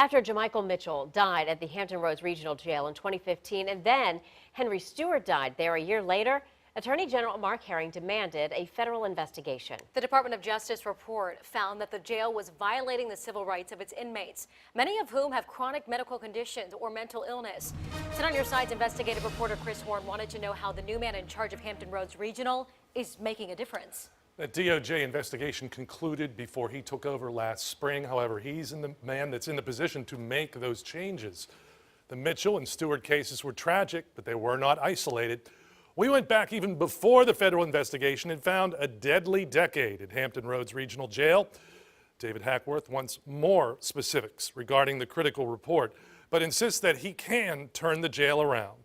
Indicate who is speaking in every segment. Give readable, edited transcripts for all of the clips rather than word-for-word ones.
Speaker 1: After Jamichael Mitchell died at the Hampton Roads Regional Jail in 2015, and then Henry Stewart died there a year later, Attorney General Mark Herring demanded a federal investigation.
Speaker 2: The Department of Justice report found that the jail was violating the civil rights of its inmates, many of whom have chronic medical conditions or mental illness. Sit on Your Side's investigative reporter Chris Horne wanted to know how the new man in charge of Hampton Roads Regional is making a difference.
Speaker 3: That DOJ investigation concluded before he took over last spring. However, he's the man that's in the position to make those changes. The Mitchell and Stewart cases were tragic, but they were not isolated. We went back even before the federal investigation and found a deadly decade at Hampton Roads Regional Jail. David Hackworth wants more specifics regarding the critical report, but insists that he can turn the jail around.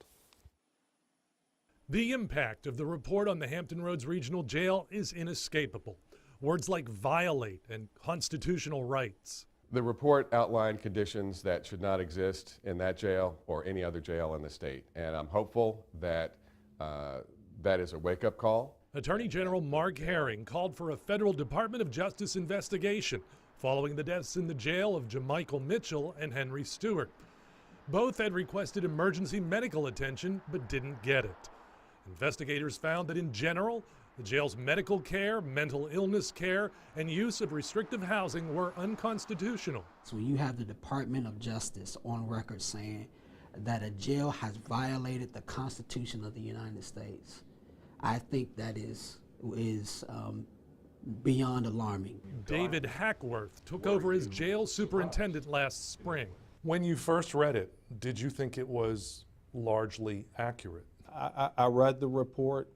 Speaker 3: The impact of the report on the Hampton Roads Regional Jail is inescapable. Words like violate and constitutional rights.
Speaker 4: The report outlined conditions that should not exist in that jail or any other jail in the state, and I'm hopeful that that is a wake-up call.
Speaker 3: Attorney General Mark Herring called for a federal Department of Justice investigation following the deaths in the jail of Jamichael Mitchell and Henry Stewart. Both had requested emergency medical attention but didn't get it. Investigators found that in general, the jail's medical care, mental illness care, and use of restrictive housing were unconstitutional.
Speaker 5: So when you have the Department of Justice on record saying that a jail has violated the Constitution of the United States, I think that is beyond alarming.
Speaker 3: David Hackworth took over as jail superintendent last spring. When you first read it, did you think it was largely accurate?
Speaker 6: I read the report.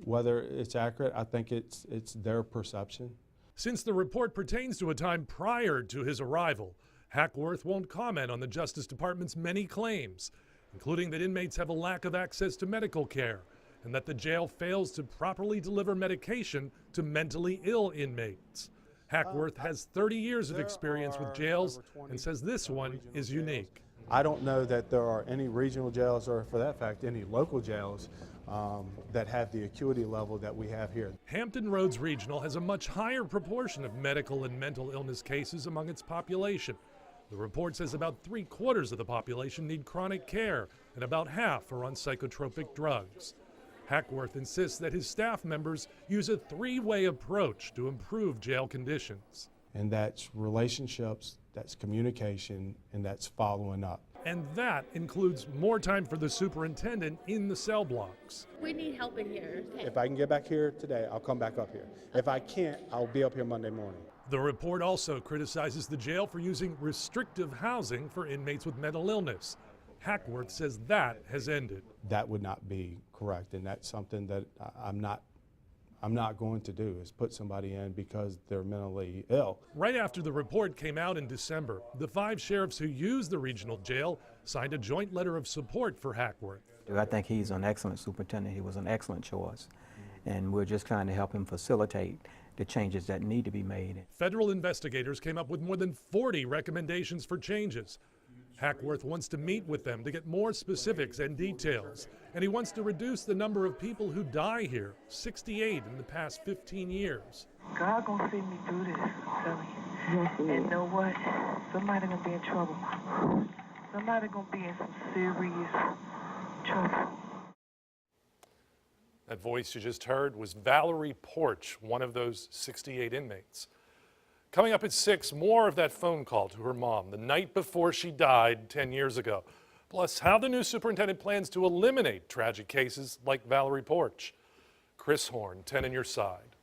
Speaker 6: Whether it's accurate, I think it's their perception.
Speaker 3: Since the report pertains to a time prior to his arrival, Hackworth won't comment on the Justice Department's many claims, including that inmates have a lack of access to medical care and that the jail fails to properly deliver medication to mentally ill inmates. Hackworth has 30 years of experience with jails and says this one is unique.
Speaker 6: I don't know that there are any regional jails, or for that fact, any local jails that have the acuity level that we have here.
Speaker 3: Hampton Roads Regional has a much higher proportion of medical and mental illness cases among its population. The report says about 3/4 of the population need chronic care and about half are on psychotropic drugs. Hackworth insists that his staff members use a three-way approach to improve jail conditions.
Speaker 6: And that's relationships, that's communication, and that's following up.
Speaker 3: And that includes more time for the superintendent in the cell blocks.
Speaker 7: We need help in here.
Speaker 6: If I can get back here today, I'll come back up here. If I can't, I'll be up here Monday morning.
Speaker 3: The report also criticizes the jail for using restrictive housing for inmates with mental illness. Hackworth says that has ended.
Speaker 6: That would not be correct, and that's something that I'm not going to do, is put somebody in because they're mentally ill.
Speaker 3: Right after the report came out in December, the 5 sheriffs who used the regional jail signed a joint letter of support for Hackworth.
Speaker 8: I think he's an excellent superintendent. He was an excellent choice, and we're just trying to help him facilitate the changes that need to be made.
Speaker 3: Federal investigators came up with more than 40 recommendations for changes. Hackworth wants to meet with them to get more specifics and details, and he wants to reduce the number of people who die here, 68 in the past 15 years.
Speaker 9: God gonna see me through this, I'm telling you. And know what? Somebody gonna be in trouble. Somebody gonna be in some serious trouble.
Speaker 3: That voice you just heard was Valerie Porch, one of those 68 inmates. Coming up at 6, more of that phone call to her mom the night before she died 10 years ago. Plus, how the new superintendent plans to eliminate tragic cases like Valerie Porch. Chris Horne, 10 on Your Side.